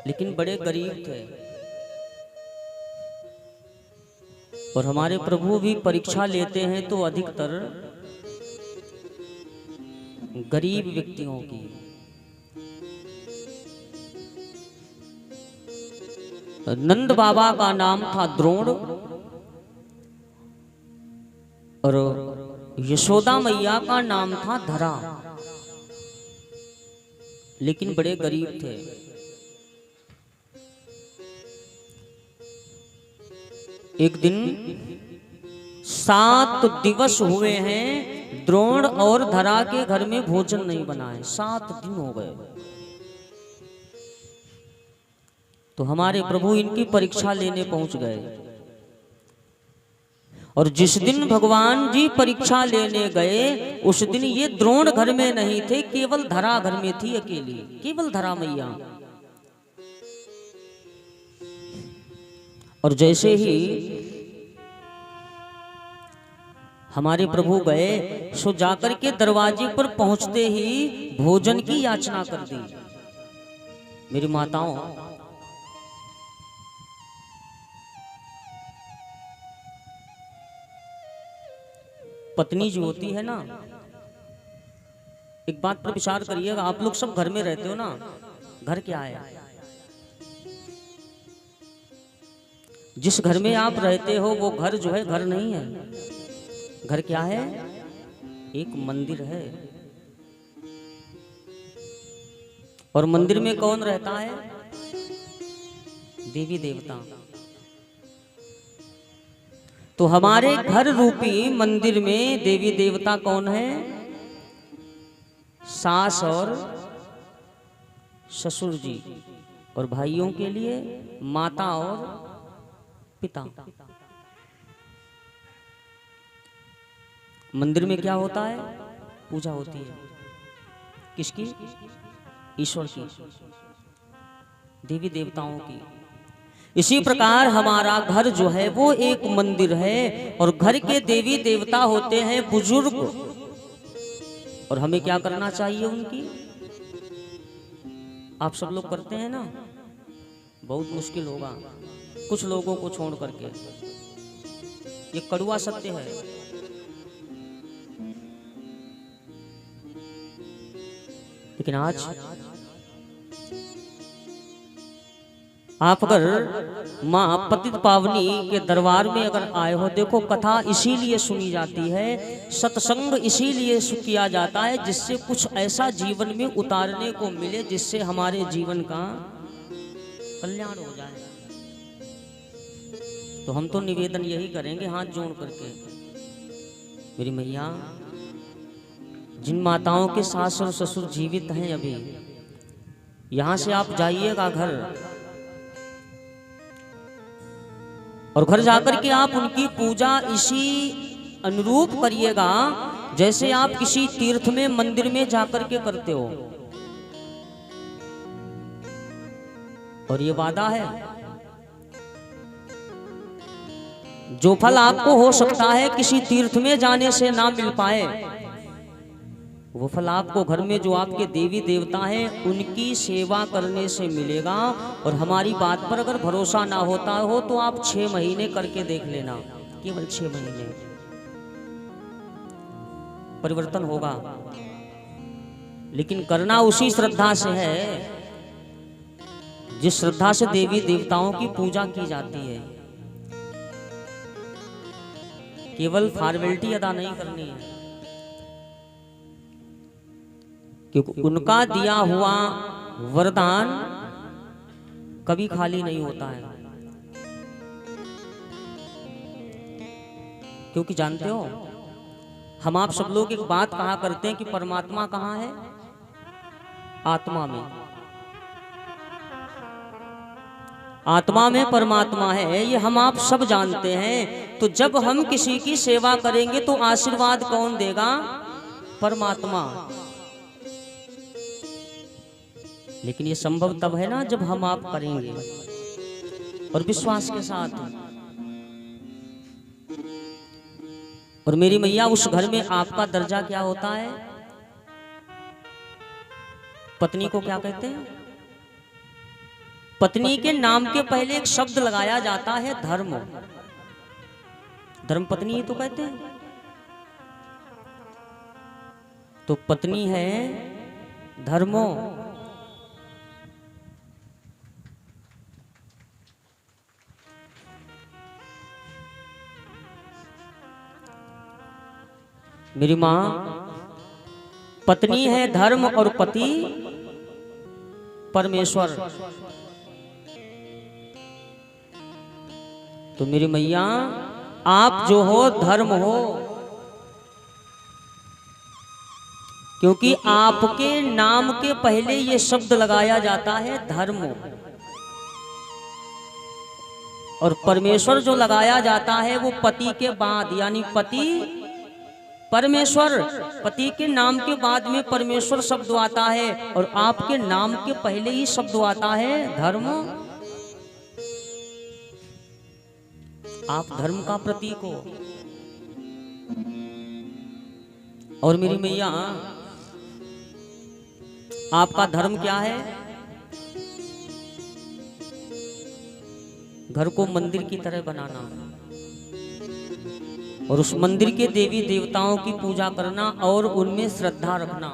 लेकिन बड़े गरीब थे। और हमारे प्रभु भी परीक्षा लेते हैं तो अधिकतर गरीब व्यक्तियों की। नंद बाबा का नाम था द्रोण और यशोदा मैया का नाम था धरा, लेकिन बड़े गरीब थे। एक दिन 7 दिवस हुए हैं द्रोण और धरा के घर में भोजन नहीं बना है, 7 दिन हो गए। तो हमारे प्रभु इनकी परीक्षा लेने पहुंच गए। और जिस दिन भगवान जी परीक्षा लेने गए उस दिन ये द्रोण घर में नहीं थे, केवल धरा घर में थी अकेली, केवल धरा मैया। और जैसे ही हमारे प्रभु गए सो जाकर के दरवाजे पर पहुंचते ही भोजन की याचना कर दी। मेरी माताओं, पत्नी जो होती है ना, एक बात पर विचार करिएगा। आप लोग सब घर में रहते हो ना, घर क्या है? जिस घर में आप रहते हो वो घर जो है घर नहीं है। घर क्या है? एक मंदिर है। और मंदिर में कौन रहता है? देवी देवता। तो हमारे घर रूपी मंदिर में देवी देवता कौन है? सास और ससुर जी, और भाइयों के लिए माता और पिता। मंदिर में क्या होता है? पूजा होती है। किसकी? ईश्वर की, देवी देवताओं की। इसी प्रकार हमारा घर जो है वो एक मंदिर है और घर के देवी देवता होते हैं बुजुर्ग। और हमें क्या करना चाहिए उनकी? आप सब लोग करते हैं ना? बहुत मुश्किल होगा कुछ लोगों को छोड़ करके, ये कड़वा सत्य है। लेकिन आज आप अगर माँ पतित पावनी के दरबार में अगर आए हो, देखो कथा इसीलिए सुनी जाती है, सत्संग इसीलिए किया जाता है जिससे कुछ ऐसा जीवन में उतारने को मिले जिससे हमारे जीवन का कल्याण हो जाए। तो हम तो निवेदन यही करेंगे हाथ जोड़ करके, मेरी मैया, जिन माताओं के सास और ससुर जीवित हैं अभी, यहां से आप जाइएगा घर, और घर जाकर के आप उनकी पूजा इसी अनुरूप करिएगा जैसे आप किसी तीर्थ में मंदिर में जाकर के करते हो। और ये वादा है, जो फल आपको हो सकता है किसी तीर्थ में जाने से ना मिल पाए, वो फल आपको घर में जो आपके देवी देवता हैं उनकी सेवा करने से मिलेगा। और हमारी बात पर अगर भरोसा ना होता हो तो आप 6 महीने करके देख लेना, केवल 6 महीने, परिवर्तन होगा। लेकिन करना उसी श्रद्धा से है जिस श्रद्धा से देवी देवताओं की पूजा की जाती है। केवल फॉर्मेलिटी अदा नहीं करनी है, क्योंकि उनका दिया हुआ वरदान कभी खाली नहीं होता है। क्योंकि जानते हो, हम आप सब लोग एक बात कहा करते हैं कि परमात्मा कहाँ है? आत्मा में। आत्मा में परमात्मा है, ये हम आप सब जानते हैं। तो जब हम किसी की सेवा करेंगे तो आशीर्वाद कौन देगा? परमात्मा। लेकिन ये संभव तब है ना जब हम आप करेंगे और विश्वास के साथ। और मेरी मैया, उस घर में आपका दर्जा क्या होता है? पत्नी को क्या कहते हैं? पत्नी के नाम के पहले एक शब्द लगाया जाता है धर्म। धर्म पत्नी ही तो कहते हैं। तो पत्नी है धर्मो। मेरी मां पत्नी है धर्म और पति परमेश्वर। तो मेरी मैया आप जो हो धर्म हो, क्योंकि आपके नाम के पहले ये शब्द लगाया जाता है धर्म, और परमेश्वर जो लगाया जाता है वो पति के बाद, यानी पति परमेश्वर। पति के नाम के बाद में परमेश्वर शब्द आता है और आपके नाम के पहले ही शब्द आता है धर्म। आप धर्म का प्रतीक हो। और मेरी मैया आपका धर्म क्या है? घर को मंदिर की तरह बनाना और उस मंदिर के देवी देवताओं की पूजा करना और उनमें श्रद्धा रखना।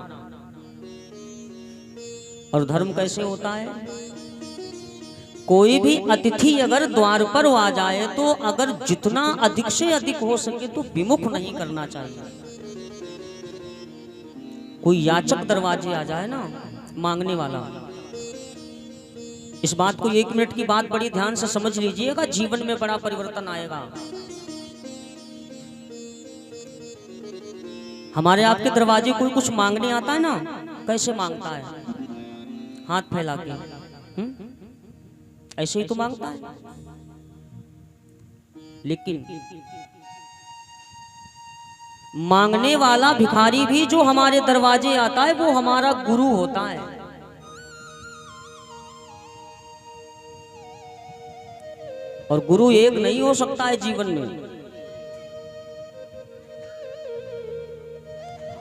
और धर्म कैसे होता है? कोई भी अतिथि अगर द्वार पर आ जाए तो अगर जितना अधिक से अधिक हो सके तो विमुख नहीं करना चाहिए। कोई याचक दरवाजे आ जाए ना, मांगने वाला, इस बात को 1 मिनट की बात बड़ी ध्यान से समझ लीजिएगा, जीवन में बड़ा परिवर्तन आएगा। हमारे आपके दरवाजे कोई कुछ मांगने आता है ना, कैसे मांगता है? हाथ फैला के, ऐसे ही तो मांगता है। लेकिन मांगने वाला भिखारी भी जो हमारे दरवाजे आता है वो हमारा गुरु होता है। और गुरु एक नहीं हो सकता है जीवन में।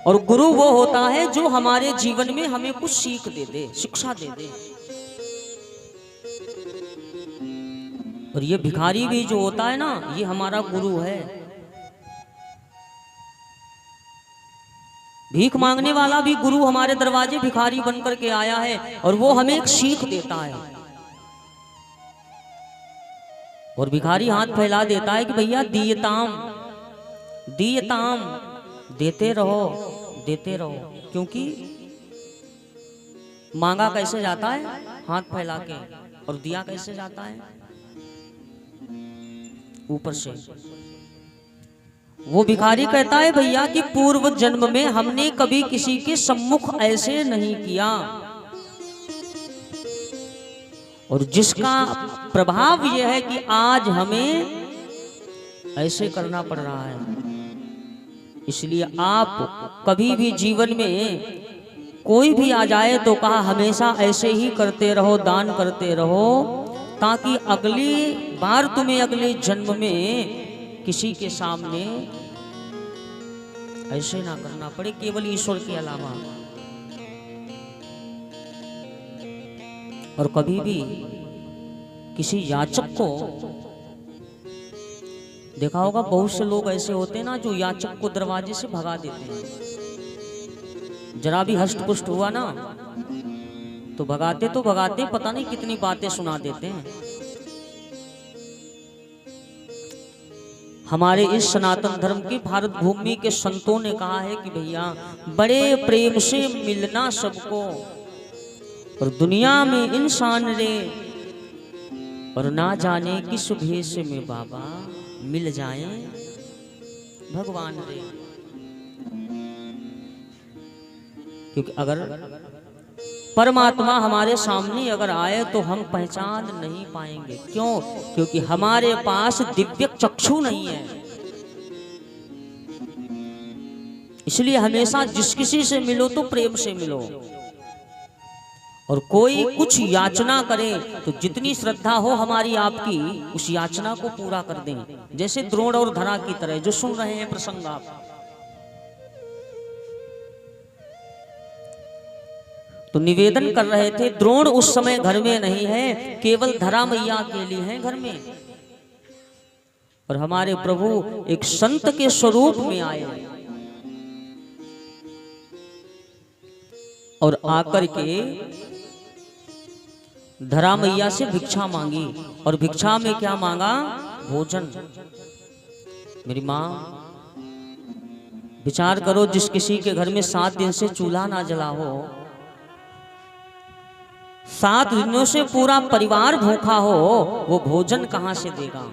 और गुरु वो होता है जो हमारे जीवन में हमें कुछ सीख दे दे, शिक्षा दे दे। और ये भिखारी भी जो होता है ना, ये हमारा गुरु है। भीख मांगने वाला भी गुरु हमारे दरवाजे भिखारी बनकर के आया है और वो हमें एक सीख देता है। और भिखारी हाथ फैला देता है कि भैया दियताम, दियताम, देते रहो, देते रहो। क्योंकि मांगा कैसे जाता है? हाथ फैला के। और दिया कैसे जाता है? ऊपर से। वो भिखारी कहता है भैया कि पूर्व जन्म में हमने कभी किसी के सम्मुख ऐसे नहीं किया, और जिसका प्रभाव यह है कि आज हमें ऐसे करना पड़ रहा है। इसलिए आप कभी भी जीवन में कोई भी आ जाए तो कहा हमेशा ऐसे ही करते रहो, दान करते रहो, ताकि अगली बार तुम्हें अगले जन्म में किसी के सामने ऐसे ना करना पड़े, केवल ईश्वर के अलावा। और कभी भी किसी याचक को देखा होगा, बहुत से लोग ऐसे होते हैं ना जो याचक को दरवाजे से भगा देते हैं। जरा भी हष्ट पुष्ट हुआ ना तो भगाते, तो भगाते, पता नहीं कितनी बातें सुना देते हैं। हमारे इस सनातन धर्म की भारत भूमि के संतों ने कहा है कि भैया बड़े प्रेम से मिलना सबको, और दुनिया में इंसान रे, और ना जाने किस भेष में बाबा मिल जाए भगवान रे। क्योंकि अगर परमात्मा हमारे सामने अगर आए तो हम पहचान नहीं पाएंगे। क्यों? क्योंकि हमारे पास दिव्य चक्षु नहीं है। इसलिए हमेशा जिस किसी से मिलो तो प्रेम से मिलो। और कोई कुछ याचना करे तो जितनी श्रद्धा हो हमारी आपकी, उस याचना को पूरा कर दें। जैसे द्रोण और धरा की तरह, जो सुन रहे हैं प्रसंग आप। तो निवेदन कर रहे थे, द्रोण उस समय घर में नहीं है, केवल धरा मैया के लिए है घर में। और हमारे प्रभु एक संत के स्वरूप में आए और आकर के धरा मैया से भिक्षा मांगी। और भिक्षा में क्या मांगा? भोजन। मेरी माँ, विचार करो, जिस किसी के घर में 7 दिन से चूल्हा ना जला हो, 7 दिनों से पूरा परिवार भूखा हो, वो भोजन कहां से देगा?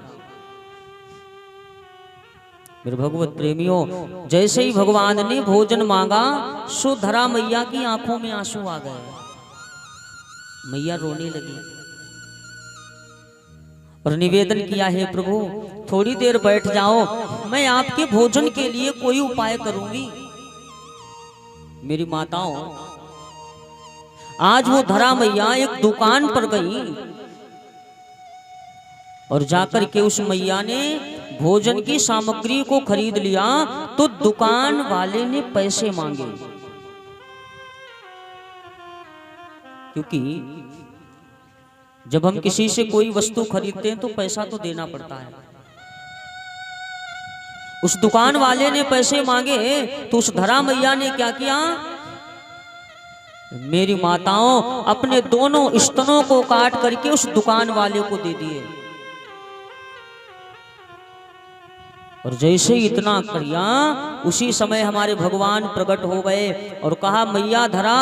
मेरे भगवत प्रेमियों, जैसे ही भगवान ने भोजन मांगा, सो धरा मैया की आंखों में आंसू आ गए। मैया रोने लगी और निवेदन किया, हे प्रभु थोड़ी देर बैठ जाओ, मैं आपके भोजन के लिए कोई उपाय करूंगी। मेरी माताओं, आज वो धरा मैया एक दुकान पर गई और जाकर के उस मैया ने भोजन की सामग्री को खरीद लिया। तो दुकान वाले ने पैसे मांगे, क्योंकि जब हम किसी से कोई वस्तु खरीदते हैं तो पैसा तो देना पड़ता है। उस दुकान वाले ने पैसे मांगे तो उस धरा मैया ने क्या किया? मेरी माताओं, अपने दोनों स्तनों को काट करके उस दुकान वाले को दे दिए। और जैसे ही इतना किया, उसी समय हमारे भगवान प्रकट हो गए और कहा, मैया धरा,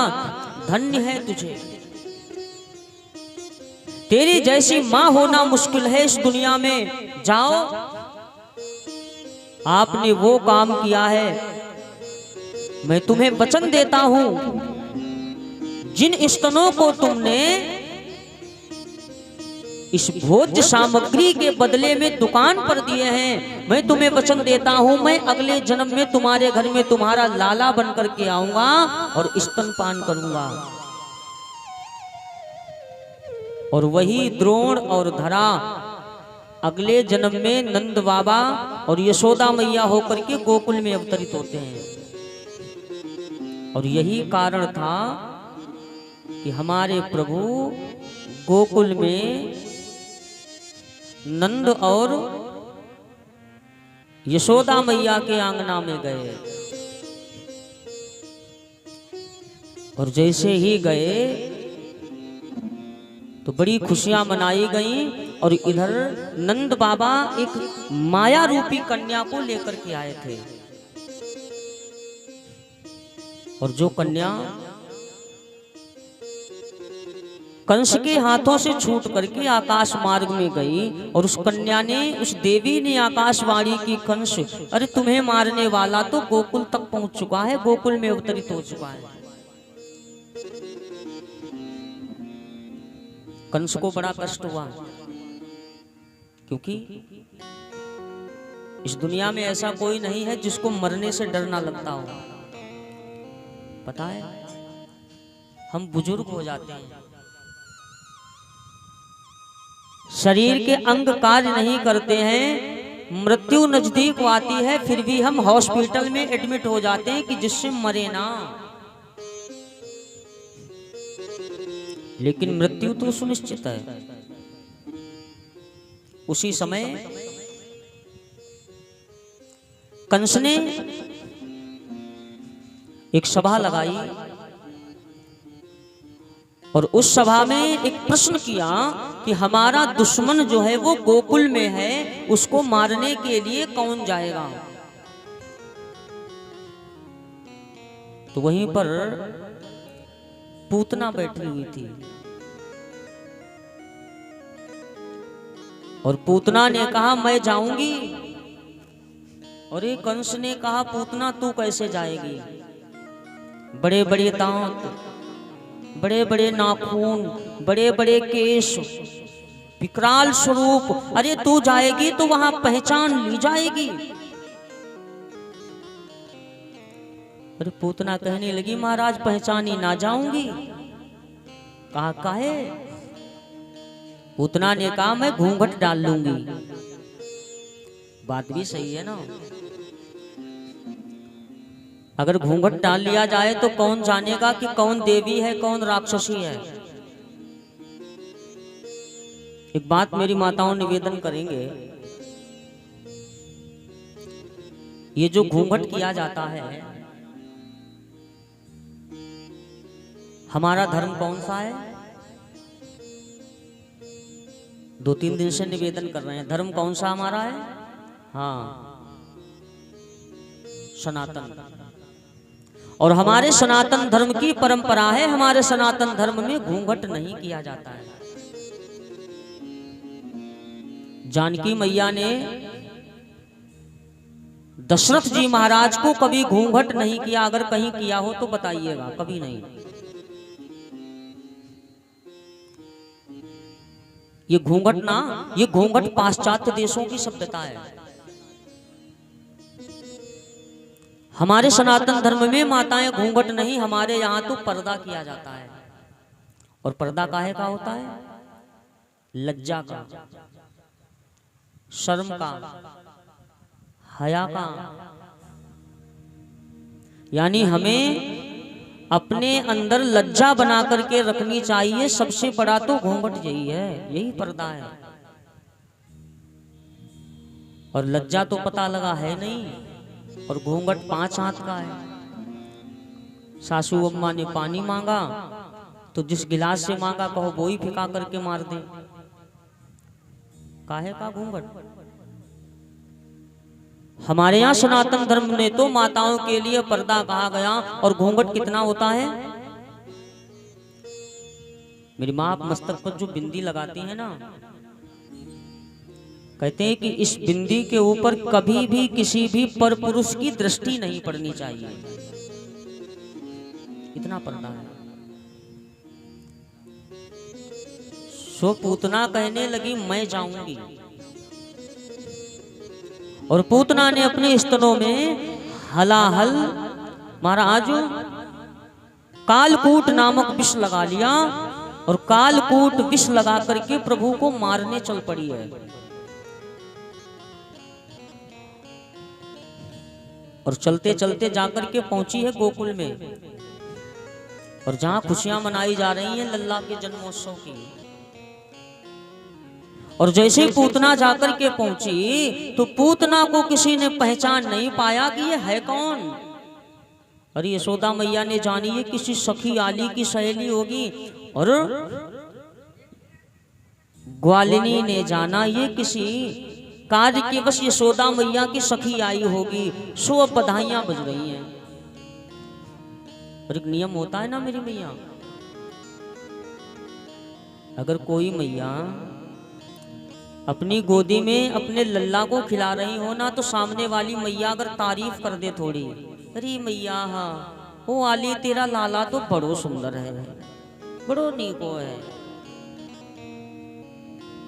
धन्य है तुझे, तेरी जैसी मां होना मुश्किल है इस दुनिया में। जाओ, आपने वो काम किया है, मैं तुम्हें वचन देता हूं, जिन स्तनों को तुमने इस भोज्य सामग्री के बदले में दुकान पर दिए हैं, मैं तुम्हें वचन देता हूं, मैं अगले जन्म में तुम्हारे घर में तुम्हारा लाला बन करके आऊंगा और स्तनपान करूंगा। और वही द्रोण और धरा अगले जन्म में नंद बाबा और यशोदा मैया होकर के गोकुल में अवतरित होते हैं। और यही कारण था कि हमारे प्रभु गोकुल में नंद और यशोदा मैया के आंगना में गए। और जैसे ही गए तो बड़ी खुशियां मनाई गईं। और इधर नंद बाबा एक माया रूपी कन्या को लेकर के आए थे, और जो कन्या कंस के हाथों से छूट करके आकाश मार्ग में गई, और उस कन्या ने, उस देवी ने आकाशवाणी की, कंस अरे तुम्हें मारने वाला तो गोकुल तक पहुंच चुका है, गोकुल में अवतरित हो चुका है। कंस को बड़ा कष्ट हुआ, क्योंकि इस दुनिया में ऐसा कोई नहीं है जिसको मरने से डर ना लगता हो। पता है, हम बुजुर्ग हो जाते हैं, शरीर के अंग कार्य नहीं करते हैं, मृत्यु नजदीक आती है, फिर भी हम हॉस्पिटल में एडमिट हो जाते हैं कि जिससे मरे ना। लेकिन मृत्यु तो सुनिश्चित है। उसी समय कंस ने एक सभा लगाई और उस सभा में एक प्रश्न किया कि हमारा दुश्मन जो है वो गोकुल में है, उसको मारने के लिए कौन जाएगा। तो वहीं पर पूतना बैठी हुई थी, और पूतना ने कहा मैं जाऊंगी। और एक कंस ने कहा, पूतना तू कैसे जाएगी, बड़े बड़े दांत, बड़े बड़े नाखून, बड़े बड़े केश, विकराल स्वरूप, अरे तू जाएगी तो वहां पहचान ली जाएगी। अरे पूतना कहने लगी, महाराज पहचानी ना जाऊंगी। कहा काहे? पूतना ने कहा मैं घूंघट डाल लूंगी। बात भी सही है ना। अगर घूंघट डाल लिया जाए तो कौन जानेगा कि कौन देवी है कौन राक्षसी है। एक बात मेरी माताओं निवेदन करेंगे, ये जो घूंघट किया जाता है, हमारा धर्म कौन सा है? 2-3 दिन से निवेदन कर रहे हैं, धर्म कौन सा हमारा है? हाँ, सनातन। और हमारे सनातन धर्म की परंपरा है, हमारे सनातन धर्म में घूंघट नहीं किया जाता है। जानकी मैया ने दशरथ जी महाराज को कभी घूंघट नहीं किया, अगर कहीं किया हो तो बताइएगा। कभी नहीं। ये घूंघट ना, ये घूंघट पाश्चात्य देशों की सभ्यता है। हमारे सनातन धर्म में माताएं घूंघट नहीं, हमारे यहाँ तो पर्दा किया जाता है। और पर्दा काहे का होता है? लज्जा का, शर्म का, हया का। यानी हमें अपने अंदर लज्जा बना करके रखनी चाहिए। सबसे बड़ा तो घूंघट यही है, यही पर्दा है। और लज्जा तो पता लगा है नहीं, और घूंघट 5 हाथ का है। सासू अम्मा ने पानी मांगा तो जिस गिलास से मांगा कहो वो ही फिका करके मार दे। काहे का घूंघट? हमारे यहाँ सनातन धर्म ने तो माताओं के लिए पर्दा कहा गया। और घूंघट कितना होता है? मेरी माँ मस्तक पर जो बिंदी लगाती है ना, कहते हैं कि इस बिंदी के ऊपर कभी भी किसी भी पर पुरुष की दृष्टि नहीं पड़नी चाहिए। इतना पर्दा है। सो पूतना कहने लगी मैं जाऊंगी, और पूतना ने अपने स्तनों में हलाहल महाराज कालकूट नामक विष लगा लिया, और कालकूट विष लगा करके प्रभु को मारने चल पड़ी है। और चलते चलते जाकर के पहुंची है गोकुल में, और जहां खुशियां मनाई जा रही हैं लल्ला के जन्मोत्सव की। और जैसे ही पूतना जाकर के पहुंची तो पूतना को किसी ने पहचान नहीं पाया कि ये है कौन। अरे यशोदा मैया ने जानी है किसी सखी आली की सहेली होगी, और ग्वालिनी ने जाना ये किसी कार्य के बस यशोदा मैया की सखी आई होगी। सो अब बधाइयां बज रही हैं। और एक नियम होता है ना मेरी मैया, अगर कोई मैया अपनी गोदी में अपने लल्ला को खिला रही हो ना, तो सामने वाली मैया अगर तारीफ कर दे थोड़ी, अरे मैया हाँ वो आली तेरा लाला तो बड़ो सुंदर है, बड़ो नीको है।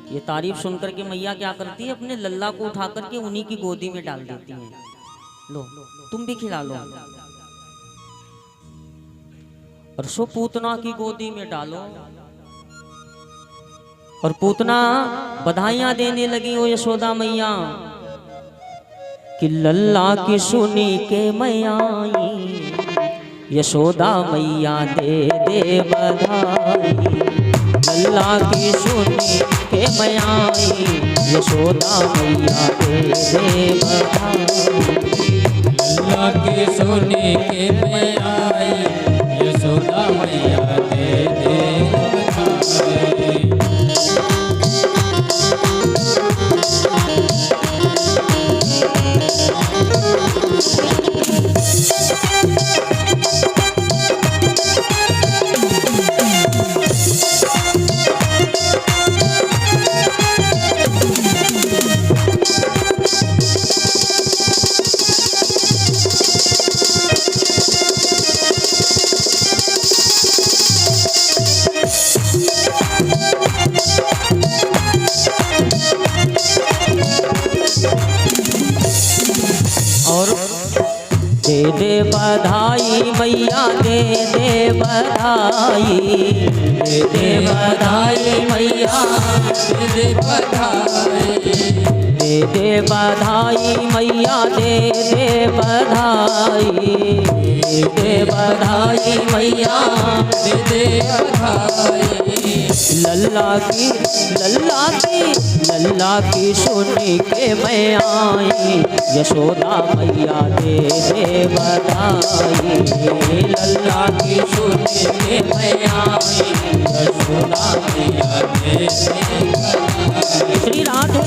ये तारीफ सुनकर के मैया क्या करती है? अपने लल्ला को उठा करके उन्हीं की गोदी में डाल देती है। लो तुम भी खिला लो। और सो पूतना की गोदी में डालो, और पूतना बधाइयां देने लगी हो यशोदा मैया कि लल्ला की सुनी के मैं आई, यशोदा मैया दे दे बधाई। लल्ला की सुनी के मैं आई, यशोदा मैया दे दे बधाई। लल्ला की सुनी के मैं आई, यशोदा मैया दे दे बधाई। दे दे बधाई मैया दे दे बधाई, दे दे बधाई मैया दे दे बधाई। दे बधाई मैया दे बधाई, दे बधाई मैया दे बधाई। लल्ला की सुन के मैं आई, यशोदा मैया दे बधाई। लल्ला की सुन के मैं आई, यशोदा मैया दे बधाई। श्री राधे।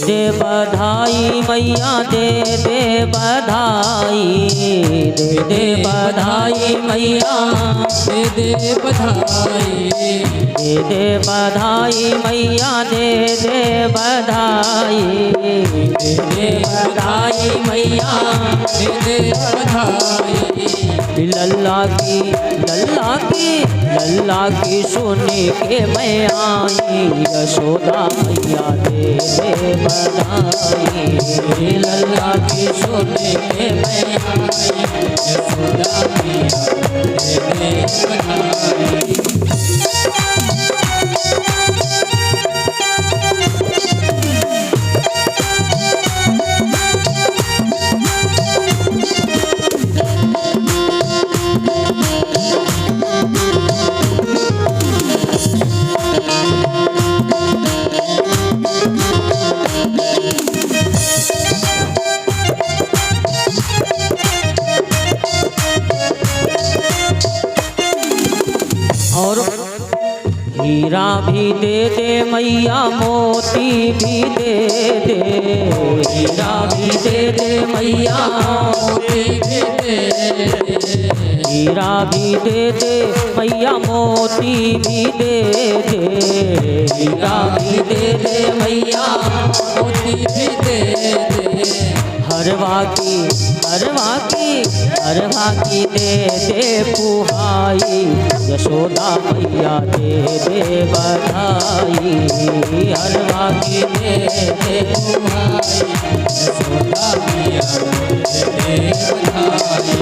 दे बधाई मैया दे बधाई, दे बधाई मैया दे बधाई। दे बधाई मैया दे बधाई, दे बधाई मैया दे बधाई। लल्ला की सुन के मैं आई, यशोदा मैया दे बधाई। लल्ला की सुन के मैं आई, यशोदा मैया दे बधाई। और हीरा भी दे मैया मोती भी दे, हीरा भी दे मैया मोती भी दे। हीरा भी दे मैया मोती भी दे, हीरा भी दे मैया मोती भी दे। हरवा की दे पुहाई, यशोदा मैया दे बधाई। हरवा की दे पुहाई, यशोदा मैया दे बधाई।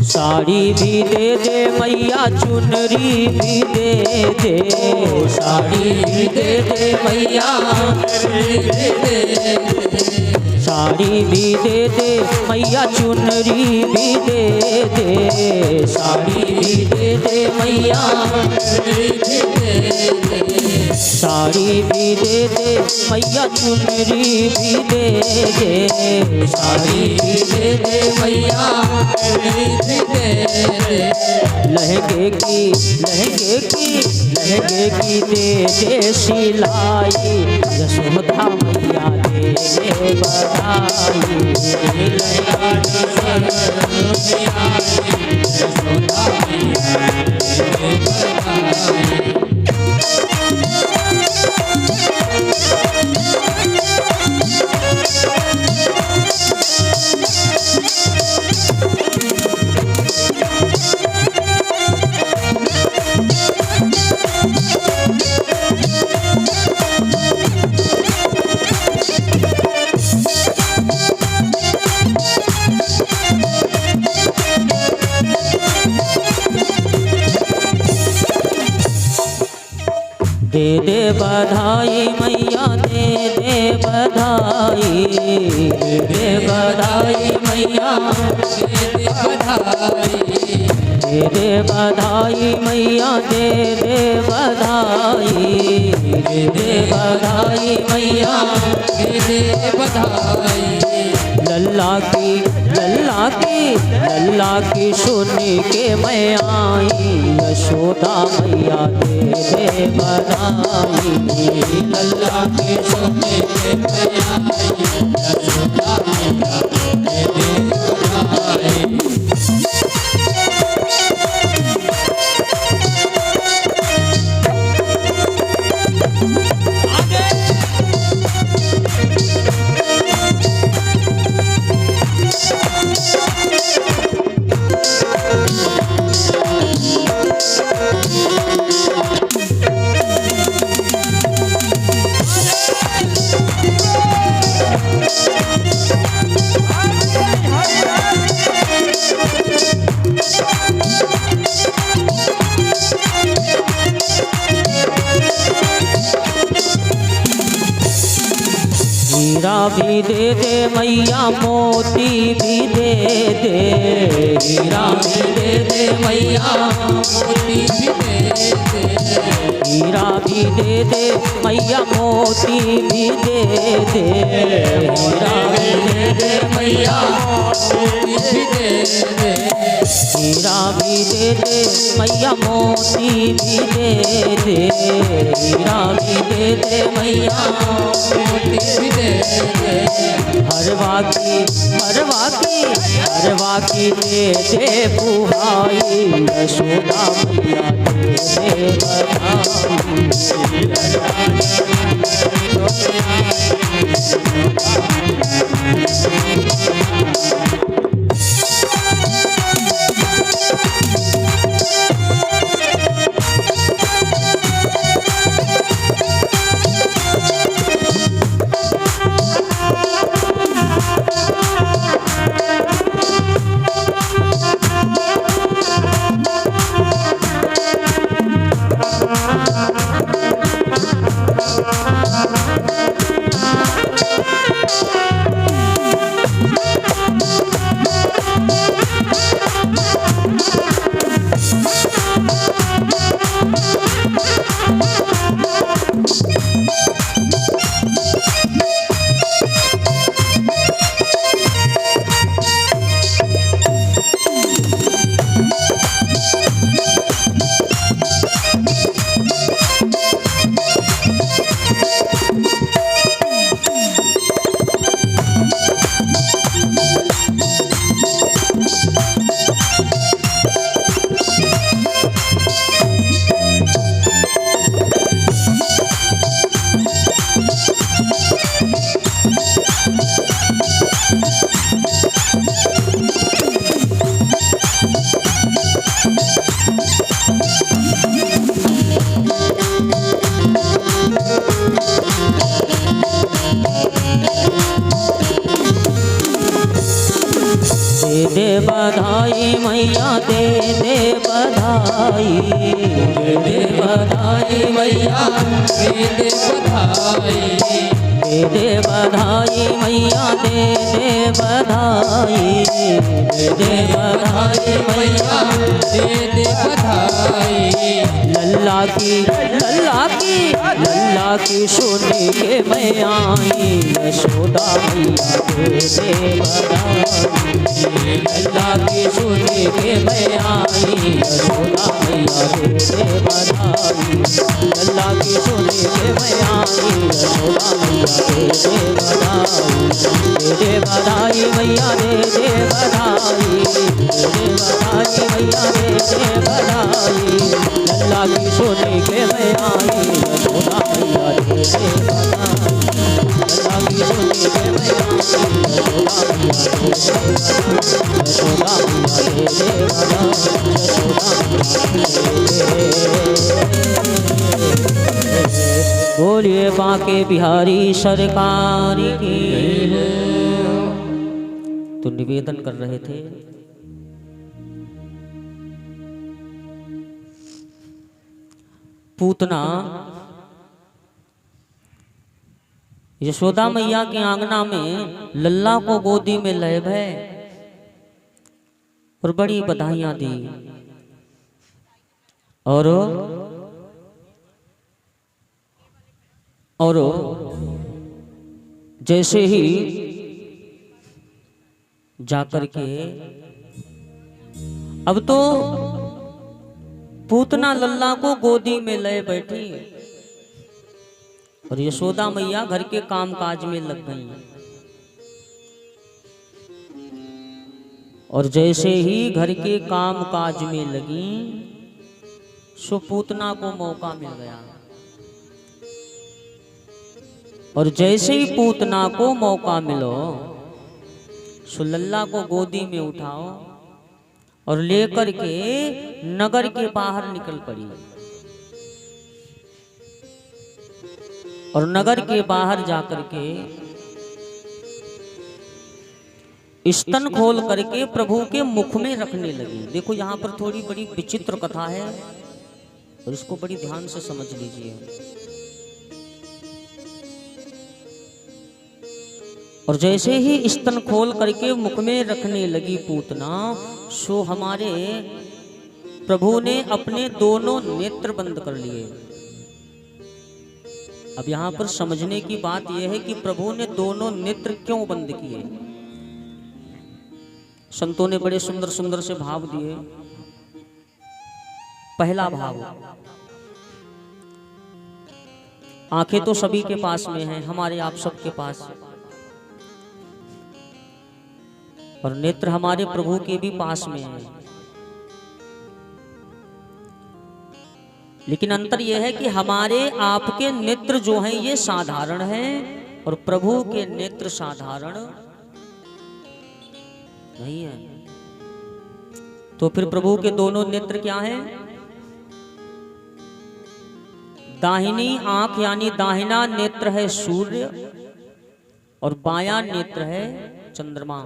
साड़ी भी दे मैया चुनरी भी दे, साड़ी भी दे मैया साड़ी भी दे मैया चुनरी भी दे, साड़ी भी दे मैया साड़ी भी दे मैया चुनरी भी दे, साड़ी भी दे मैया लहंगे की दे सिलाई, यशोदा मैया दे बधाई। लहंगा की यशोदा मैया दे बधाई। दे बधाई मैया दे बधाई, दे बधाई मैया दे बधाई, दे बधाई मैया दे बधाई, दे बधाई मैया दे बधाई। लल्ला की सुन के मैं आई, यशोदा मैया दे बधाई, लल्ला के सुन के मैं आई, यशोदा मैया दे बधाई। हीरा भी दे मैया मोती भी दे, हीरा भी दे मैया मोती भी दे, हीरा भी दे मैया मोती भी दे, हीरा भी दे मैया मोती भी दे, हीरा भी दे मैया मोती भी दे, हीरा भी दे मैया मोती भी दे। हरवा की दे बुहाई, यशोदा मैया दे दे बधाई मैया दे बधाई, दे बधाई मैया दे बधाई, दे बधाई मैया दे बधाई, दे बधाई मैया दे बधाई। लल्ला की सुन के मैं आई, यशोदा मैया दे बधाई, लल्ला की सुन के मैं आई, यशोदा मैया दे बधाई, लल्ला की सुन के मैं आई, यशोदा मैया दे बधाई मैया दे बधाई, दे बधाई मैया दे बधाई, लल्ला की सुन के मैं आई, यशोदा मैया दे बधाई, लल्ला की सुन के मैं आई, यशोदा मैया दे बधाई, यशोदा मैया दे बधाई, बोलिए बांके बिहारी सरकार की। तो निवेदन कर रहे थे पूतना यशोदा मैया के आंगना में लल्ला को गोदी में लय भय और बड़ी बधाइयां दी। और जैसे ही जाकर के अब तो पूतना लल्ला को गोदी में ले बैठी और यशोदा मैया घर के कामकाज में लग गई। और जैसे ही घर के कामकाज में लगी सो पूतना को मौका मिल गया। और जैसे ही पूतना को मौका मिलो सो लल्ला को गोदी में उठाओ और लेकर के नगर के बाहर निकल पड़ी। और नगर के बाहर जाकर के स्तन खोल करके प्रभु के मुख में रखने लगी। देखो यहाँ पर थोड़ी बड़ी विचित्र कथा है और इसको बड़ी ध्यान से समझ लीजिए। और जैसे ही स्तन खोल करके मुख में रखने लगी पूतना सो हमारे प्रभु ने अपने दोनों नेत्र बंद कर लिए। अब यहां पर समझने की बात यह है कि प्रभु ने दोनों नेत्र क्यों बंद किए। संतों ने बड़े सुंदर सुंदर से भाव दिए। पहला भाव, आंखें तो सभी के पास में हैं, हमारे आप सबके पास, और नेत्र हमारे प्रभु के भी पास में है। लेकिन अंतर यह है कि हमारे आपके नेत्र जो हैं ये साधारण हैं और प्रभु के नेत्र साधारण नहीं है। तो फिर प्रभु के दोनों नेत्र क्या हैं? दाहिनी आंख यानी दाहिना नेत्र है सूर्य और बायां नेत्र है चंद्रमा।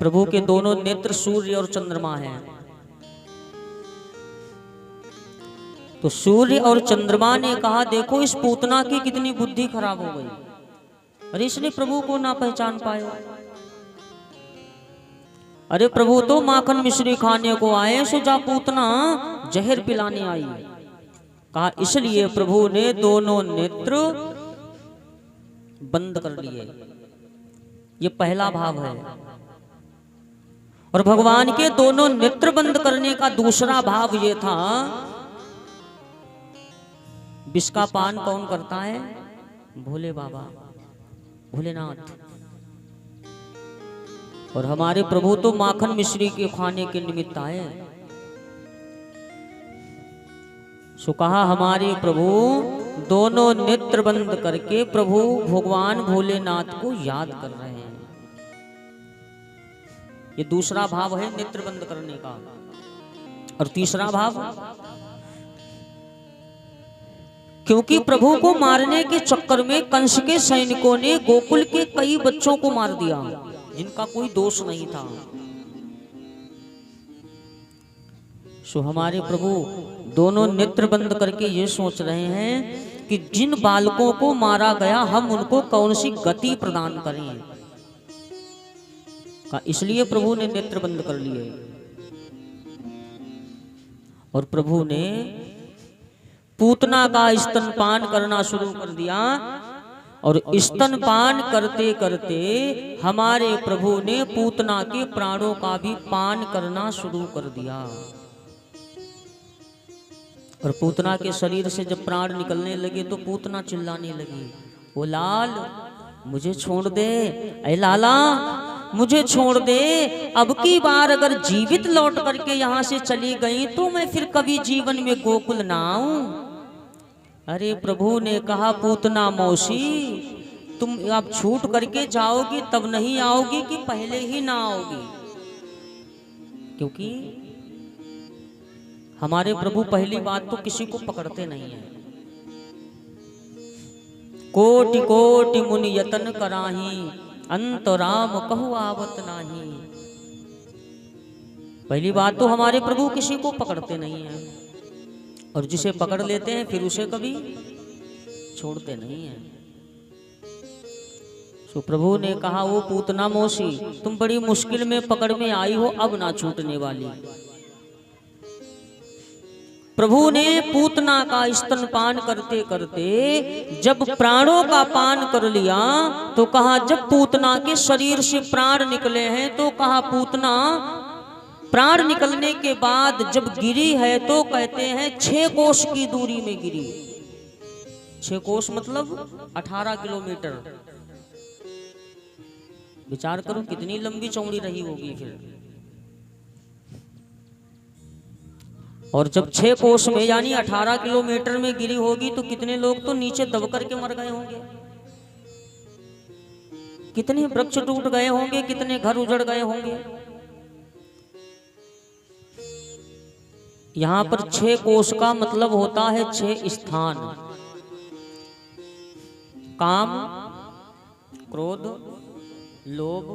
प्रभु के दोनों नेत्र सूर्य और चंद्रमा हैं। तो सूर्य और चंद्रमा ने कहा देखो इस पूतना की कितनी बुद्धि खराब हो गई, अरे इसने प्रभु को ना पहचान पाए। अरे प्रभु तो माखन मिश्री खाने को आए सो जा पूतना जहर पिलाने आई। कहा इसलिए प्रभु ने दोनों नेत्र बंद कर लिए। ये पहला भाव है। और भगवान के दोनों नेत्र बंद करने का दूसरा भाव ये था, विष का पान कौन करता है? भोले बाबा, भोलेनाथ। और हमारे प्रभु तो माखन मिश्री के खाने के निमित्त आए। सो कहा हमारे प्रभु दोनों नेत्र बंद करके प्रभु भगवान भोलेनाथ को याद कर रहे हैं। ये दूसरा भाव है नेत्र बंद करने का। और तीसरा भाव, क्योंकि प्रभु को मारने के चक्कर में कंस के सैनिकों ने गोकुल के कई बच्चों को मार दिया जिनका कोई दोष नहीं था। सो हमारे प्रभु दोनों नेत्र बंद करके ये सोच रहे हैं कि जिन बालकों को मारा गया हम उनको कौन सी गति प्रदान करें। इसलिए प्रभु ने नेत्र बंद कर लिए। और प्रभु ने पूतना का स्तनपान करना शुरू कर दिया। और स्तनपान करते करते हमारे प्रभु ने पूतना के प्राणों का भी पान करना शुरू कर दिया। और पूतना के शरीर से जब प्राण निकलने लगे तो पूतना चिल्लाने लगी, ओ लाल मुझे छोड़ दे, ऐ लाला मुझे छोड़ दे। अब की बार अगर जीवित लौट करके यहाँ से चली गई तो मैं फिर कभी जीवन में गोकुल ना आऊं। अरे प्रभु ने कहा पूतना मौसी तुम अब छूट करके जाओगी तब नहीं आओगी कि पहले ही ना आओगी? क्योंकि हमारे प्रभु पहली बात तो किसी को पकड़ते नहीं है। कोटि कोटि मुनि यतन कराही अंतराम कहु आवत नाही। पहली बात तो हमारे प्रभु किसी को पकड़ते नहीं है और जिसे पकड़ लेते हैं फिर उसे कभी छोड़ते नहीं हैं। तो प्रभु ने कहा, वो पूतना मौसी, तुम बड़ी मुश्किल में पकड़ में आई हो, अब ना छूटने वाली। प्रभु ने पूतना का स्तनपान करते करते जब प्राणों का पान कर लिया तो कहा, जब पूतना के शरीर से प्राण निकले हैं तो कहा, पूतना प्राण निकलने के बाद जब गिरी है तो कहते हैं 6 कोस की दूरी में गिरी। 6 कोस मतलब 18 किलोमीटर। विचार करो कितनी लंबी चौड़ी रही होगी फिर। और जब 6 कोस में यानी 18 किलोमीटर में गिरी होगी तो कितने लोग तो नीचे दब करके मर गए होंगे, कितने वृक्ष टूट गए होंगे, कितने घर उजड़ गए होंगे। यहां पर 6 कोस का मतलब होता है 6 स्थान। काम, क्रोध, लोभ,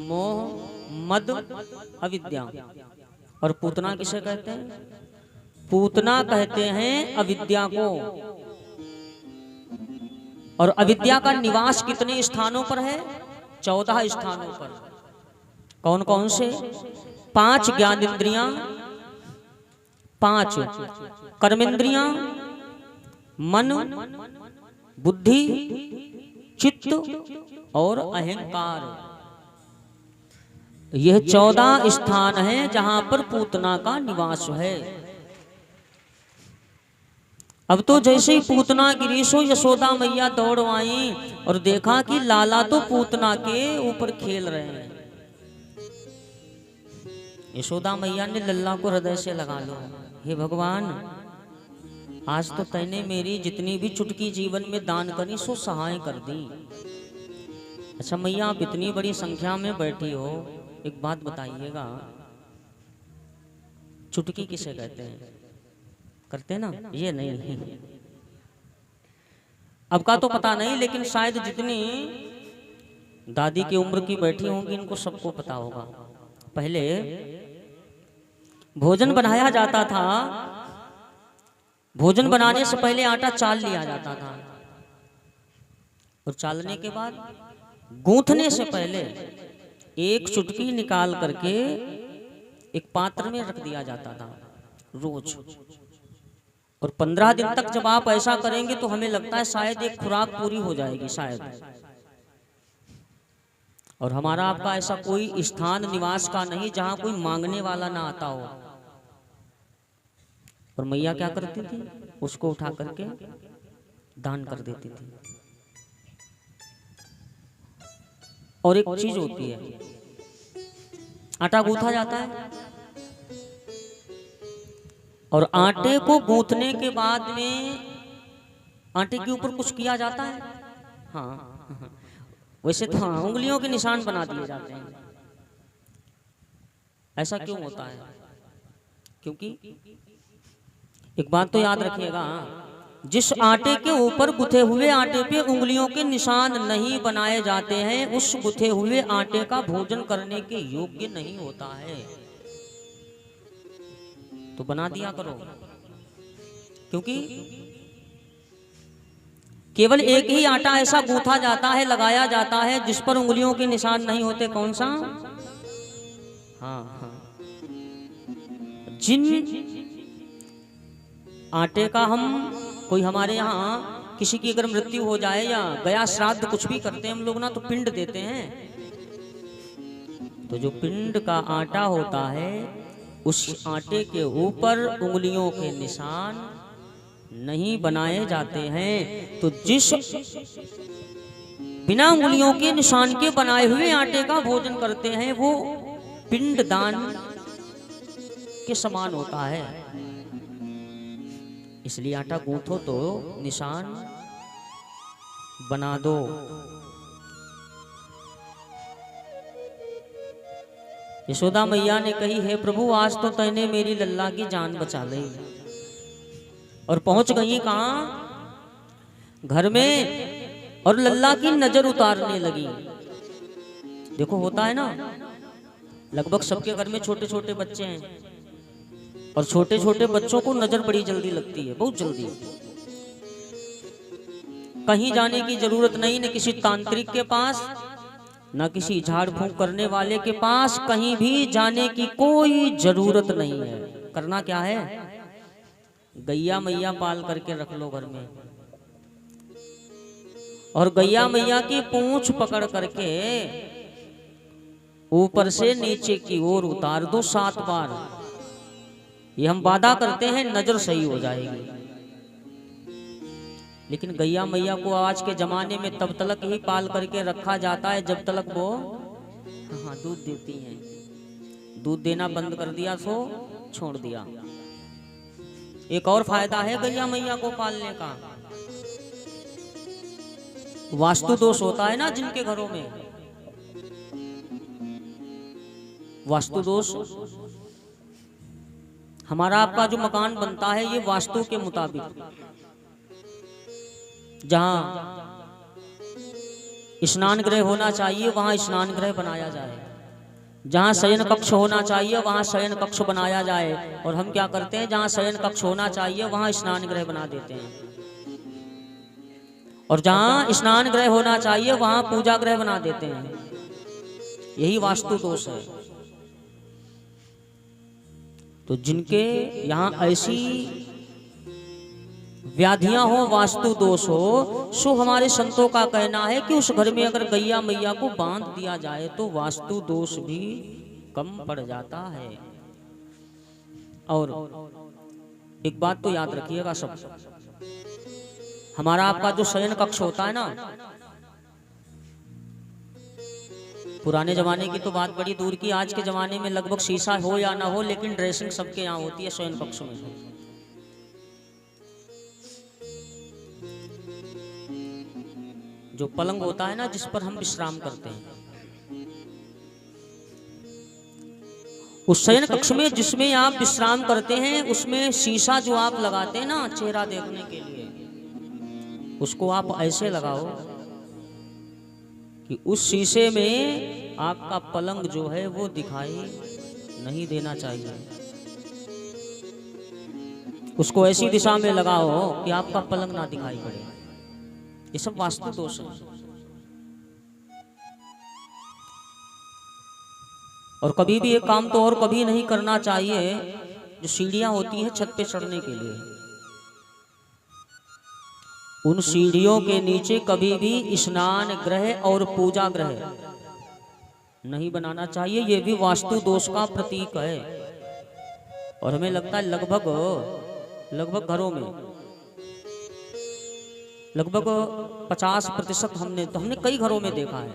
मोह, मद, अविद्या। और पूतना किसे कहते हैं? पूतना कहते हैं अविद्या को। और अविद्या का निवास कितने स्थानों पर है? 14 स्थानों पर। कौन कौन से? 5 ज्ञानेंद्रियां, 5 कर्मेंद्रियां, मन, बुद्धि, चित्त और अहंकार। यह 14 स्थान हैं जहां पर पूतना का निवास है। अब तो जैसे ही पूतना गिरी सो यशोदा मैया दौड़ आई और देखा कि लाला तो पूतना के ऊपर खेल रहे हैं। यशोदा मैया ने लल्ला को हृदय से लगा लो, हे भगवान, आज तो तैने मेरी जितनी भी चुटकी जीवन में दान करी सो सहाय कर दी। अच्छा मैया, आप इतनी बड़ी संख्या में बैठी हो, एक बात बताइएगा, चुटकी किसे कहते हैं? करते ना? ये नहीं, अब का तो पता नहीं, लेकिन शायद जितनी दादी की उम्र की बैठी होंगी इनको सबको पता होगा। पहले भोजन बनाया जाता था, भोजन बनाने से पहले आटा चाल लिया जाता था और चालने के बाद गूंथने से पहले एक चुटकी निकाल करके एक पात्र में रख दिया जाता था रोज। और 15 दिन तक जब आप ऐसा करेंगे तो हमें लगता है शायद एक खुराक पूरी हो जाएगी, शायद। और हमारा आपका ऐसा कोई स्थान निवास का नहीं जहां कोई मांगने वाला ना आता हो। और मैया क्या करती थी? उसको उठा करके दान कर देती थी। और एक चीज होती है, आटा गूंथा जाता है और आटे को गूंथने के बाद में आटे के ऊपर कुछ किया जाता है। हाँ, वैसे तो हाँ, उंगलियों के निशान बना दिए जाते हैं। ऐसा क्यों होता है? क्योंकि एक बात तो याद रखिएगा, जिस आटे के ऊपर गुथे हुए आटे पे उंगलियों के निशान नहीं बनाए जाते हैं, उस गुथे हुए आटे का भोजन करने के योग्य नहीं होता है। तो बना दिया करो, क्योंकि केवल एक ही आटा ऐसा गूंथा जाता है, लगाया जाता है, जिस पर उंगलियों के निशान नहीं होते। कौन सा? हाँ, जिन आटे का हम, कोई हमारे यहाँ किसी की अगर मृत्यु हो जाए या गया श्राद्ध कुछ भी करते हैं हम लोग ना, तो पिंड देते हैं। तो जो पिंड का आटा होता है, उस आटे के ऊपर उंगलियों के निशान नहीं बनाए जाते हैं। तो जिस बिना उंगलियों के निशान के बनाए हुए आटे का भोजन करते हैं, वो पिंड दान के समान होता है। इसलिए आटा गूंथो तो निशान बना दो। यशोदा मैया ने कही, हे प्रभु, आज तो तैने मेरी लल्ला की जान बचा ली। और पहुंच गई कहां? घर में। और लल्ला की नजर उतारने लगी। देखो होता है ना, लगभग सबके घर में छोटे छोटे बच्चे हैं और छोटे छोटे बच्चों को नजर बड़ी जल्दी लगती है, बहुत जल्दी। कहीं जाने की जरूरत नहीं, न किसी तांत्रिक के पास, न किसी झाड़ फूंक करने वाले के पास, कहीं भी जाने की कोई जरूरत नहीं है। करना क्या है, गैया मैया पाल करके रख लो घर में, और गैया मैया की पूंछ पकड़ करके ऊपर से नीचे की ओर उतार दो 7 बार। ये हम वादा करते हैं, नजर सही हो जाएगी। लेकिन गैया मैया को आज के जमाने में तब तक ही पाल करके रखा जाता है जब तक वो दूध देती हैं। दूध देना बंद कर दिया तो छोड़ दिया। एक और फायदा है गैया मैया को पालने का, वास्तु दोष होता है ना जिनके घरों में, वास्तु दोष, हमारा आपका जो मकान बनता है ये वास्तु के मुताबिक, जहां स्नान गृह होना चाहिए वहां स्नान गृह बनाया जाए, जहां शयन कक्ष होना चाहिए वहां शयन कक्ष बनाया जाए। और हम क्या करते हैं, जहां शयन कक्ष होना चाहिए वहां स्नान गृह बना देते हैं, और जहां स्नान गृह होना चाहिए वहां पूजा गृह बना देते हैं। यही वास्तु दोष है। तो जिनके यहाँ ऐसी व्याधियां हो, वास्तु दोष हो, सो हमारे संतों का कहना है कि उस घर में अगर गैया मैया को बांध दिया जाए तो वास्तु दोष भी कम पड़ जाता है। और एक बात तो याद रखिएगा सब, हमारा आपका जो शयन कक्ष होता है ना, पुराने जमाने की तो बात बड़ी दूर की, आज के जमाने में लगभग शीशा हो या ना हो, लेकिन ड्रेसिंग सबके यहाँ होती है शयन कक्ष में। जो पलंग होता है ना जिस पर हम विश्राम करते हैं, उस शयन कक्ष में जिसमें आप विश्राम करते हैं उसमें शीशा जो आप लगाते हैं ना चेहरा देखने के लिए, उसको आप ऐसे लगाओ कि उस शीशे में आपका पलंग जो है वो दिखाई नहीं देना चाहिए। उसको ऐसी दिशा में लगाओ कि आपका पलंग ना दिखाई पड़े। ये सब वास्तु दोष है। और कभी भी एक काम तो और कभी नहीं करना चाहिए, जो सीढ़ियां होती हैं छत पे चढ़ने के लिए, उन सीढ़ियों के नीचे कभी भी स्नान गृह और पूजा गृह नहीं बनाना चाहिए। ये भी वास्तु दोष का प्रतीक है। और हमें लगता है लगभग घरों में लगभग 50% हमने कई घरों में देखा है,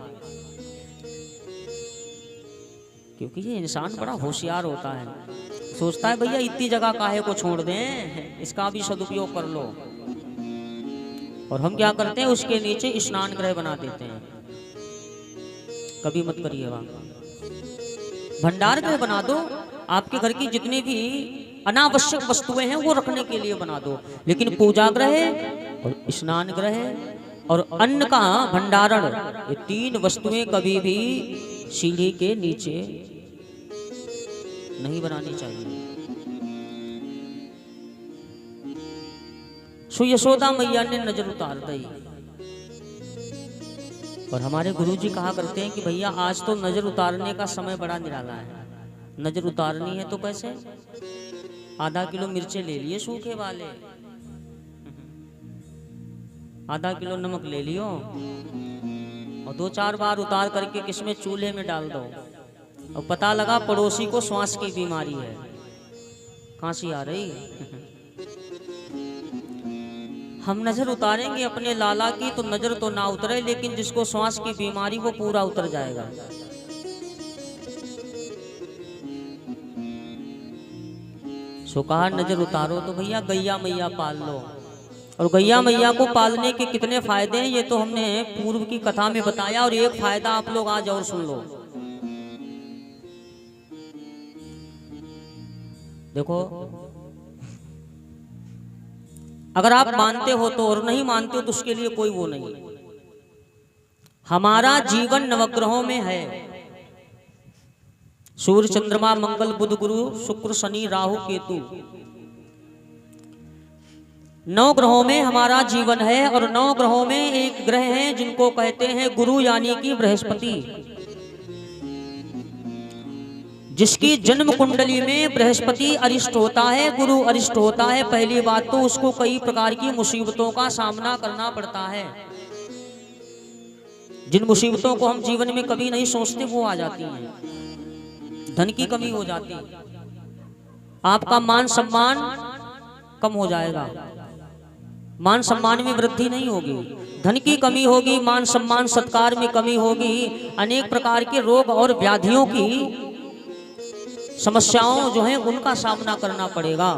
क्योंकि ये इंसान बड़ा होशियार होता है, सोचता है भैया इतनी जगह काहे को छोड़ दें, इसका भी सदुपयोग कर लो। और हम क्या करते हैं, उसके नीचे स्नान गृह बना देते हैं। कभी मत करिएगा। भंडार गृह बना दो, आपके घर की जितनी भी अनावश्यक वस्तुएं हैं वो रखने के लिए बना दो, लेकिन पूजा गृह और स्नान गृह और अन्न का भंडारण, ये 3 वस्तुएं कभी भी सीढ़ी के नीचे नहीं बनानी चाहिए। सो यशोदा मैया ने नजर उतार दी। और हमारे गुरुजी कहा करते हैं कि भैया आज तो नजर उतारने का समय बड़ा निराला है। नजर उतारनी है तो कैसे, आधा किलो मिर्चे ले लिए सूखे वाले, आधा किलो नमक ले लियो और 2-4 बार उतार करके किसमें चूल्हे में डाल दो। और पता लगा पड़ोसी को श्वास की बीमारी है, खांसी आ रही हम नजर उतारेंगे अपने लाला की तो नजर तो ना उतरे, लेकिन जिसको श्वास की बीमारी वो पूरा उतर जाएगा। सो कहा नजर उतारो तो भैया गैया मैया पाल लो। और गैया मैया को पालने के कितने फायदे हैं ये तो हमने पूर्व की कथा में बताया, और एक फायदा आप लोग आज और सुन लो। देखो, अगर आप मानते हो तो, और नहीं मानते हो तो उसके लिए कोई वो नहीं। हमारा जीवन नवग्रहों में है। सूर्य, चंद्रमा, मंगल, बुध, गुरु, शुक्र, शनि, राहु, केतु। 9 ग्रहों में हमारा जीवन है और 9 ग्रहों में एक ग्रह है जिनको कहते हैं गुरु यानी कि बृहस्पति, जिसकी जन्म कुंडली में बृहस्पति अरिष्ट होता है, गुरु अरिष्ट होता है। पहली बात तो उसको कई प्रकार की मुसीबतों का सामना करना पड़ता है। जिन मुसीबतों को हम जीवन में कभी नहीं सोचते वो आ जाती हैं। धन की कमी हो जाती है, आपका मान सम्मान कम हो जाएगा, मान सम्मान में वृद्धि नहीं होगी, धन की कमी होगी, मान सम्मान सत्कार में कमी होगी, अनेक प्रकार के रोग और व्याधियों की समस्याओं जो हैं उनका सामना करना पड़ेगा।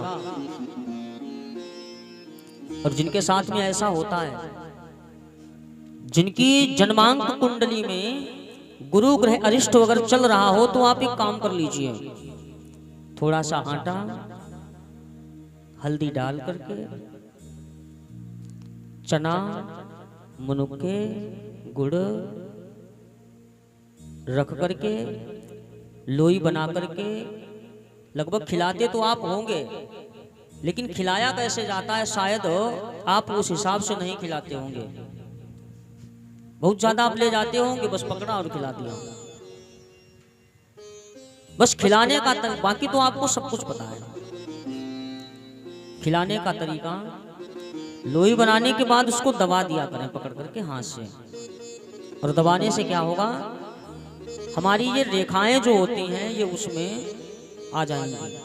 और जिनके साथ में ऐसा होता है, जिनकी जन्मांक कुंडली में गुरु ग्रह अरिष्ट अगर चल रहा हो, तो आप एक काम कर लीजिए, थोड़ा सा आटा हल्दी डाल करके, चना, मुनक्के, गुड़ रख करके, लोई बना करके, लगभग खिलाते तो आप होंगे, लेकिन खिलाया कैसे जाता है शायद आप उस हिसाब से नहीं खिलाते होंगे। बहुत ज्यादा आप ले जाते होंगे, बस पकड़ा और खिला दिया, बस खिलाने का बाकी तो आपको सब कुछ पता है। खिलाने का तरीका, लोई बनाने के बाद उसको दबा दिया करें पकड़ करके हाथ से, और दबाने से क्या होगा, हमारी ये रेखाएं जो होती हैं ये उसमें आ जाएंगी।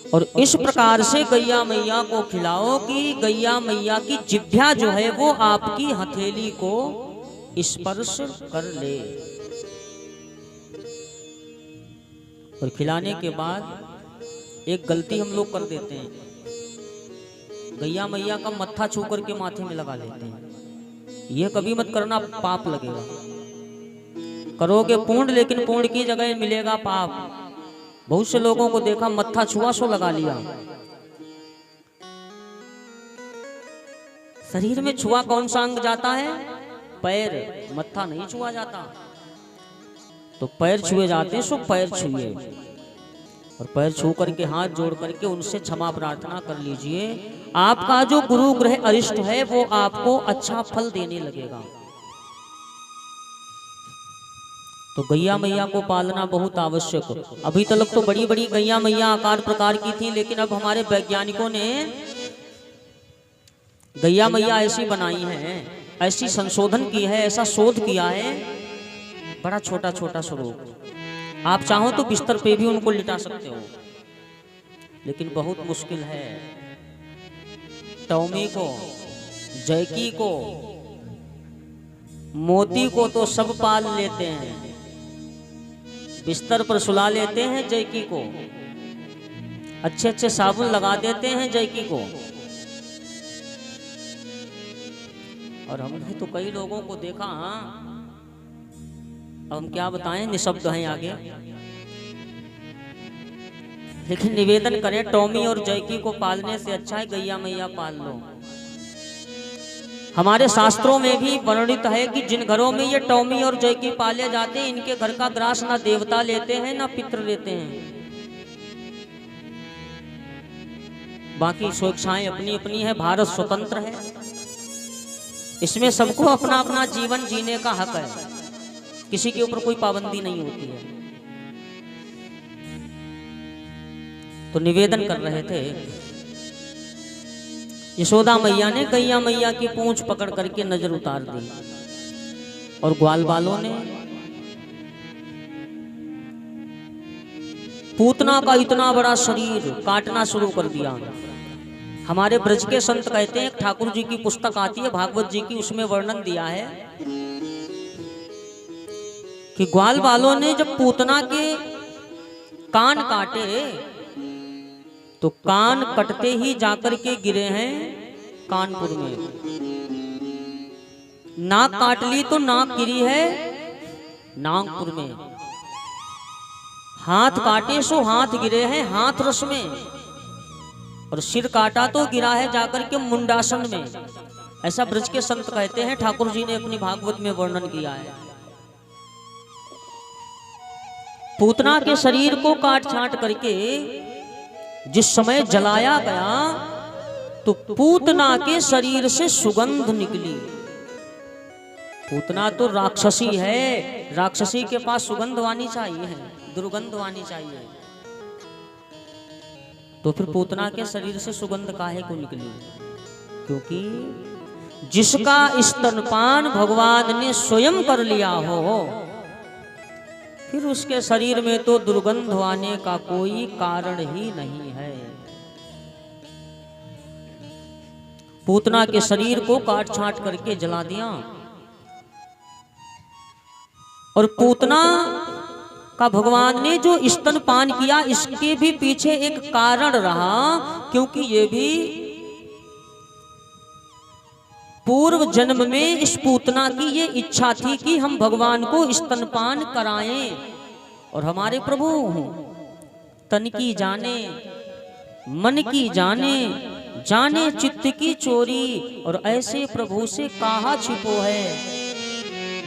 और इस प्रकार से गैया मैया को खिलाओ कि गैया मैया की जिह्वा जो है वो आपकी हथेली को स्पर्श कर ले। और खिलाने के बाद एक गलती हम लोग कर देते हैं, गैया मैया का मत्था छू करके माथे में लगा लेते हैं। यह कभी मत करना, पाप लगेगा। करोगे पुण्य, लेकिन पुण्य की जगह मिलेगा पाप। बहुत से लोगों को देखा, मत्था छुआ सो लगा लिया। शरीर में छुआ कौन सा अंग जाता है? पैर, मत्था नहीं छुआ जाता। तो पैर छुए जाते हैं, सो पैर छुए, और पैर छू करके हाथ जोड़ करके उनसे क्षमा प्रार्थना कर लीजिए। आपका जो गुरु ग्रह अरिष्ट है वो आपको अच्छा फल देने लगेगा। तो गैया मैया को पालना बहुत आवश्यक। अभी तक तो बड़ी बड़ी गैया मैया आकार प्रकार की थी, लेकिन अब हमारे वैज्ञानिकों ने गैया मैया ऐसी बनाई है, ऐसी संशोधन की है, ऐसा शोध किया है, बड़ा छोटा छोटा स्वरूप। आप चाहो तो बिस्तर पे भी उनको लिटा सकते हो, लेकिन बहुत मुश्किल है। टॉमी को, जैकी को, मोती को तो सब पाल लेते हैं, बिस्तर पर सुला लेते हैं जैकी को, अच्छे अच्छे साबुन लगा देते हैं जैकी को। और हमने तो कई लोगों को देखा, अब हम क्या बताएं, निशब्द हैं आगे। लेकिन निवेदन करें, टॉमी और जैकी को पालने से अच्छा है गैया मैया पाल लो। हमारे शास्त्रों में भी वर्णित है कि जिन घरों में ये टॉमी और जैकी पाले जाते हैं, इनके घर का ग्रास ना देवता लेते हैं ना पितृ लेते हैं। बाकी स्वेच्छाएं अपनी अपनी है, भारत स्वतंत्र है, इसमें सबको अपना अपना जीवन जीने का हक है, किसी के ऊपर कोई पाबंदी नहीं होती है। तो निवेदन कर रहे थे, यशोदा मैया ने गैया मैया की पूंछ पकड़ करके नजर उतार दी, और ग्वाल बालों ने पूतना का इतना बड़ा शरीर काटना शुरू कर दिया। हमारे ब्रज के संत कहते हैं, ठाकुर जी की पुस्तक आती है भागवत जी की, उसमें वर्णन दिया है कि ग्वाल बालों ने जब पूतना के कान काटे तो कान कटते ही जाकर के गिरे हैं कानपुर में। नाक काट ली तो नाक गिरी है नागपुर में। हाथ काटे सो हाथ गिरे हैं हाथरस में, और सिर काटा तो गिरा है जाकर के मुंडासन में। ऐसा ब्रज के संत कहते हैं, ठाकुर जी ने अपनी भागवत में वर्णन किया है। पूतना के शरीर को काट छांट करके जिस समय जलाया गया तो पूतना के शरीर से सुगंध निकली। पूतना तो राक्षसी है, राक्षसी के पास सुगंध वानी चाहिए, दुर्गंध वानी चाहिए। तो फिर पूतना के शरीर से सुगंध काहे को निकली? क्योंकि जिसका स्तनपान भगवान ने स्वयं कर लिया हो, फिर उसके शरीर में तो दुर्गंध आने का कोई कारण ही नहीं है। पूतना के शरीर को काट छांट करके जला दिया। और पूतना का भगवान ने जो स्तनपान किया, इसके भी पीछे एक कारण रहा, क्योंकि ये भी पूर्व जन्म में इस पूतना की ये इच्छा थी कि हम भगवान को स्तनपान कराएं। और हमारे प्रभु तन की जाने मन की जाने, जाने चित्त की चोरी, और ऐसे प्रभु से कहा छिपो है,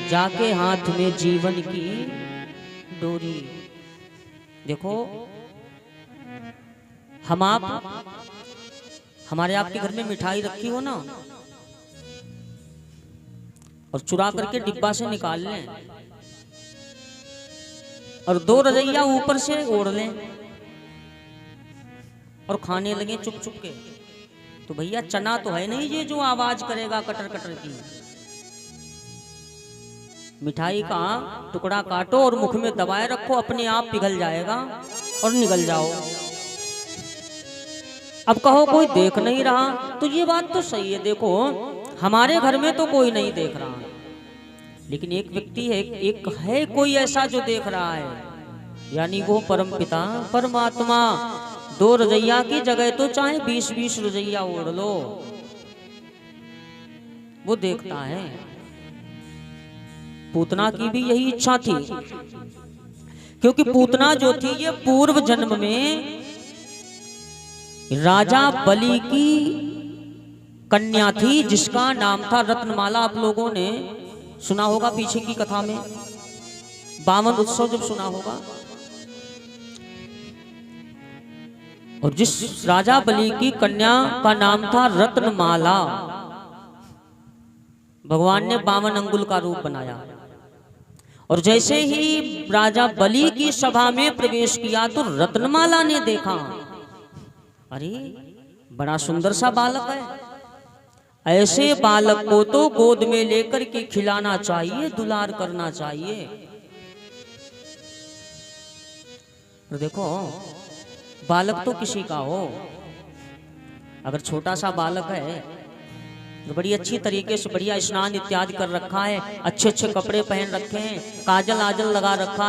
जाके हाथ में जीवन की डोरी। देखो, हम आप हमारे आपके घर में मिठाई रखी हो ना, और चुरा करके डिब्बा से निकाल लें और 2 रजैया ऊपर से ओढ़ लें और खाने लगे चुप चुप के, तो भैया चना तो है नहीं ये जो आवाज करेगा कटर कटर की। मिठाई का टुकड़ा काटो और मुख में दबाए रखो, अपने आप पिघल जाएगा और निकल जाओ। अब कहो कोई देख नहीं रहा, तो ये बात तो सही है। देखो, हमारे घर में तो कोई नहीं देख रहा, लेकिन एक व्यक्ति है, एक है कोई ऐसा जो देख रहा है, यानी वो परमपिता परमात्मा। 2 रजैया की जगह तो चाहे 20-20 रजैया ओढ़ लो, वो देखता है। पूतना की भी यही इच्छा थी, क्योंकि पूतना जो थी ये पूर्व जन्म में राजा बलि की कन्या थी, जिसका नाम था रत्नमाला। आप लोगों ने सुना होगा पीछे की कथा में, 52 उत्सव जब सुना होगा। और जिस राजा बलि की कन्या का नाम था रत्नमाला, भगवान ने 52 अंगुल का रूप बनाया। और जैसे ही राजा बलि की सभा में प्रवेश किया तो रत्नमाला ने देखा, अरे बड़ा सुंदर सा बालक है, ऐसे बालक को तो गोद में लेकर के खिलाना चाहिए, दुलार करना चाहिए। तो देखो, बालक तो किसी का हो, अगर छोटा सा बालक है तो बड़ी अच्छी तरीके से बढ़िया स्नान इत्यादि कर रखा है, अच्छे अच्छे कपड़े पहन रखे हैं, काजल आजल लगा रखा है,